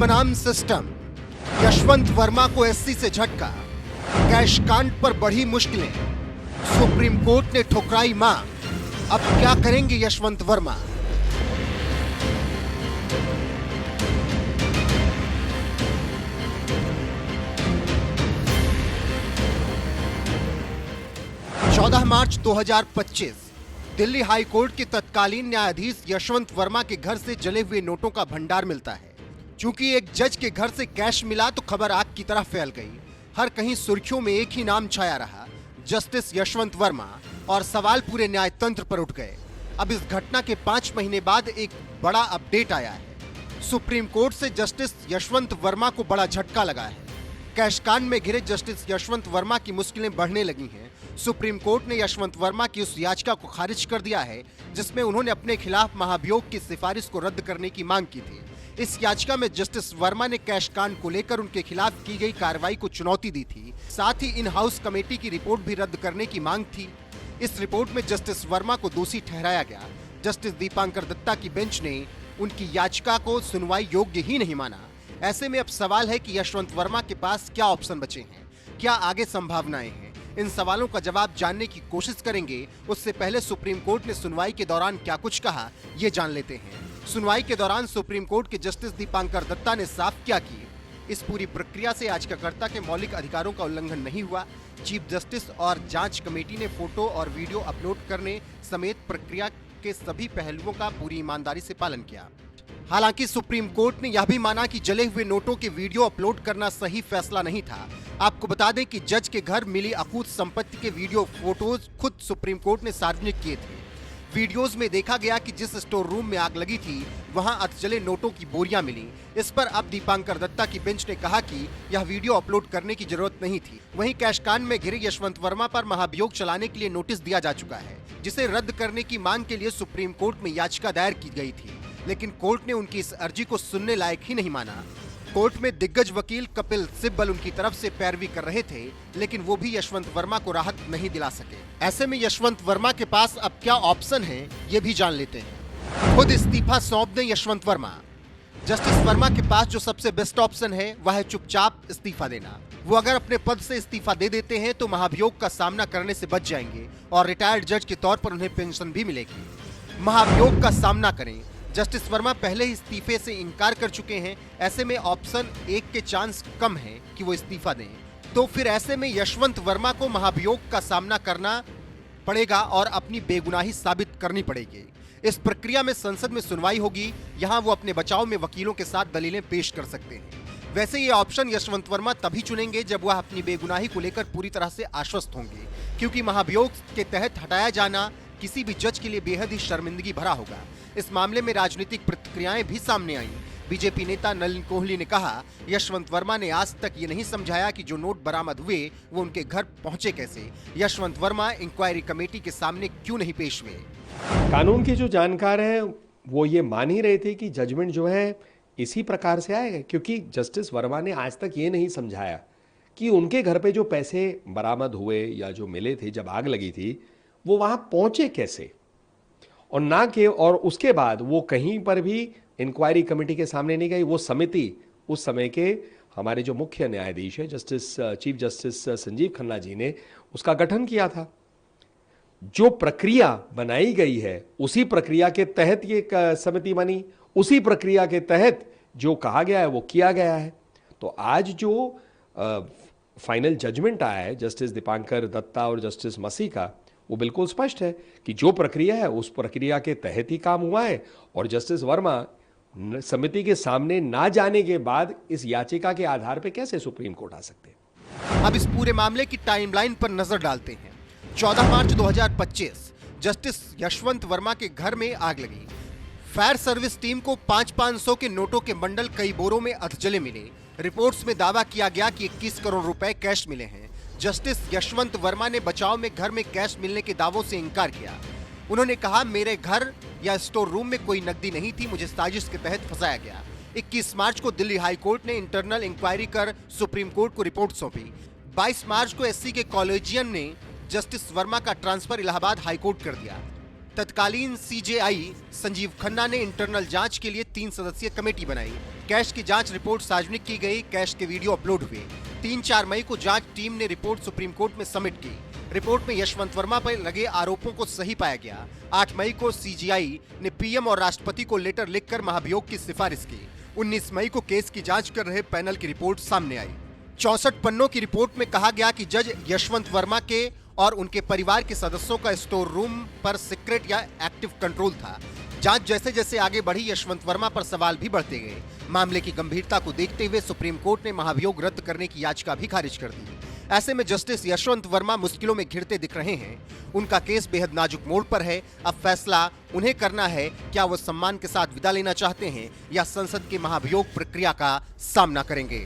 बनाम सिस्टम, यशवंत वर्मा को एससी से झटका, कैश कांड पर बढ़ी मुश्किलें, सुप्रीम कोर्ट ने ठुकराई मांग, अब क्या करेंगे यशवंत वर्मा? चौदह मार्च 2025 दिल्ली हाई कोर्ट के तत्कालीन न्यायाधीश यशवंत वर्मा के घर से जले हुए नोटों का भंडार मिलता है। चूंकि एक जज के घर से कैश मिला तो खबर आग की तरह फैल गई। हर कहीं सुर्खियों में एक ही नाम छाया रहा, जस्टिस यशवंत वर्मा, और सवाल पूरे न्यायतंत्र पर उठ गए। अब इस घटना के 5 महीने बाद एक बड़ा अपडेट आया है। सुप्रीम कोर्ट से जस्टिस यशवंत वर्मा को बड़ा झटका लगा है। कैश कांड में घिरे जस्टिस यशवंत वर्मा की मुश्किलें बढ़ने लगी हैं। सुप्रीम कोर्ट ने यशवंत वर्मा की उस याचिका को खारिज कर दिया है जिसमें उन्होंने अपने खिलाफ महाभियोग की सिफारिश को रद्द करने की मांग की थी। इस याचिका में जस्टिस वर्मा ने कैश कांड को लेकर उनके खिलाफ की गई कार्रवाई को चुनौती दी थी। साथ ही इन हाउस कमेटी की रिपोर्ट भी रद्द करने की मांग थी। इस रिपोर्ट में जस्टिस वर्मा को दोषी ठहराया गया। जस्टिस दीपांकर दत्ता की बेंच ने उनकी याचिका को सुनवाई योग्य ही नहीं माना। ऐसे में अब सवाल है कि यशवंत वर्मा के पास क्या ऑप्शन बचे हैं, क्या आगे संभावनाएं हैं। इन सवालों का जवाब जानने की कोशिश करेंगे। उससे पहले सुप्रीम कोर्ट ने सुनवाई के दौरान क्या कुछ कहा, ये जान लेते हैं। सुनवाई के दौरान सुप्रीम कोर्ट के जस्टिस दीपांकर दत्ता ने साफ क्या की, इस पूरी प्रक्रिया से याचिकाकर्ता के मौलिक अधिकारों का उल्लंघन नहीं हुआ। चीफ जस्टिस और जांच कमेटी ने फोटो और वीडियो अपलोड करने समेत प्रक्रिया के सभी पहलुओं का पूरी ईमानदारी से पालन किया। हालांकि सुप्रीम कोर्ट ने यह भी माना कि जले हुए नोटों के वीडियो अपलोड करना सही फैसला नहीं था। आपको बता दें कि जज के घर मिली अकूत संपत्ति के वीडियो फोटोज खुद सुप्रीम कोर्ट ने सार्वजनिक किए थे। वीडियोज में देखा गया कि जिस स्टोर रूम में आग लगी थी वहां अधजले नोटों की बोरियां मिली। इस पर अब दीपांकर दत्ता की बेंच ने कहा कि यह वीडियो अपलोड करने की जरूरत नहीं थी। वहीं कैश कांड में घिरे यशवंत वर्मा पर महाभियोग चलाने के लिए नोटिस दिया जा चुका है, जिसे रद्द करने की मांग के लिए सुप्रीम कोर्ट में याचिका दायर की गई थी, लेकिन कोर्ट ने उनकी इस अर्जी को सुनने लायक ही नहीं माना। कोर्ट में दिग्गज वकील कपिल सिब्बल उनकी तरफ से पैरवी कर रहे थे, लेकिन वो भी यशवंत वर्मा को राहत नहीं दिला सके। ऐसे में यशवंत वर्मा के पास अब क्या ऑप्शन है, ये भी जान लेते हैं। खुद इस्तीफा सौंप दें यशवंत वर्मा। जस्टिस वर्मा के पास जो सबसे बेस्ट ऑप्शन है वह है चुपचाप इस्तीफा देना। वो अगर अपने पद से इस्तीफा दे देते हैं तो महाभियोग का सामना करने से बच जाएंगे और रिटायर्ड जज के तौर पर उन्हें पेंशन भी मिलेगी। महाभियोग का सामना करें। जस्टिस वर्मा पहले ही इस्तीफे से इनकार कर चुके हैं। ऐसे में ऑप्शन 1 के चांस कम है कि वो इस्तीफा दें। तो फिर ऐसे में यशवंत वर्मा को महाभियोग का सामना करना पड़ेगा और अपनी बेगुनाही साबित करनी पड़ेगी। इस प्रक्रिया में संसद में सुनवाई होगी। यहाँ वो अपने बचाव में वकीलों के साथ दलीलें पेश कर सकते हैं। वैसे ये ऑप्शन यशवंत वर्मा तभी चुनेंगे जब वह अपनी बेगुनाही को लेकर पूरी तरह से आश्वस्त होंगे, क्योंकि महाभियोग के तहत हटाया जाना किसी भी जज के लिए बेहद ही शर्मिंदगी भरा होगा। इस मामले में राजनीतिक प्रतिक्रियाएं भी सामने आईं। बीजेपी नेता नलिन कोहली ने कहा, यशवंत वर्मा ने आज तक ये नहीं समझाया कि जो नोट बरामद हुए वो उनके घर पहुंचे कैसे। यशवंत वर्मा इंक्वायरी कमेटी के सामने क्यों नहीं पेश हुए? कानून के जो जानकार हैं वो ये मान ही रहे थे कि जजमेंट जो है इसी प्रकार से आएगा, क्योंकि जस्टिस वर्मा ने आज तक ये नहीं समझाया कि उनके घर पे जो पैसे बरामद हुए या जो मिले थे जब आग लगी थी वो वहां पहुंचे कैसे, और ना के और उसके बाद वो कहीं पर भी इंक्वायरी कमेटी के सामने नहीं गई। वो समिति उस समय के हमारे जो मुख्य न्यायाधीश है चीफ जस्टिस संजीव खन्ना जी ने उसका गठन किया था। जो प्रक्रिया बनाई गई है उसी प्रक्रिया के तहत ये समिति बनी, उसी प्रक्रिया के तहत जो कहा गया है वो किया गया है। तो आज जो फाइनल जजमेंट आया है जस्टिस दीपांकर दत्ता और जस्टिस मसी का, वो बिल्कुल स्पष्ट है कि जो प्रक्रिया है उस प्रक्रिया के तहत ही काम हुआ है। और जस्टिस वर्मा समिति के सामने ना जाने के बाद इस याचिका के आधार पर कैसे सुप्रीम कोर्ट आ सकते हैं? अब इस पूरे मामले की टाइमलाइन पर नजर डालते हैं। 14 मार्च 2025 जस्टिस यशवंत वर्मा के घर में आग लगी। फायर सर्विस टीम को 500 के नोटों के बंडल कई बोरों में अधजले मिले। रिपोर्ट्स में दावा किया गया कि 21 करोड़ रुपए कैश मिले हैं। जस्टिस यशवंत वर्मा ने बचाव में घर में कैश मिलने के दावों से इनकार किया। उन्होंने कहा, मेरे घर या स्टोर रूम में कोई नकदी नहीं थी, मुझे साजिश के तहत फंसाया गया। 21 मार्च को दिल्ली हाई कोर्ट ने इंटरनल इंक्वायरी कर सुप्रीम कोर्ट को रिपोर्ट सौंपी। 22 मार्च को एससी के कॉलेजियम ने जस्टिस वर्मा का ट्रांसफर इलाहाबाद हाई कोर्ट कर दिया। तत्कालीन सीजेआई संजीव खन्ना ने इंटरनल जांच के लिए 3 सदस्यीय कमेटी बनाई। कैश की जांच रिपोर्ट सार्वजनिक की गई। कैश के वीडियो अपलोड हुए। 3-4 मई को जांच टीम ने रिपोर्ट सुप्रीम कोर्ट में सबमिट की। रिपोर्ट में यशवंत वर्मा पर लगे आरोपों को सही पाया गया। 8 मई को सीजीआई ने पीएम और राष्ट्रपति को लेटर लिखकर महाभियोग की सिफारिश की। 19 मई को केस की जांच कर रहे पैनल की रिपोर्ट सामने आई। 64 पन्नों की रिपोर्ट में कहा गया कि जज यशवंत वर्मा के और उनके परिवार के सदस्यों का स्टोर रूम पर सीक्रेट या एक्टिव कंट्रोल था। जांच जैसे जैसे आगे बढ़ी, यशवंत वर्मा पर सवाल भी बढ़ते गए। मामले की गंभीरता को देखते हुए सुप्रीम कोर्ट ने महाभियोग रद्द करने की याचिका भी खारिज कर दी। ऐसे में जस्टिस यशवंत वर्मा मुश्किलों में घिरते दिख रहे हैं। उनका केस बेहद नाजुक मोड़ पर है। अब फैसला उन्हें करना है, क्या वो सम्मान के साथ विदा लेना चाहते हैं या संसद की महाभियोग प्रक्रिया का सामना करेंगे।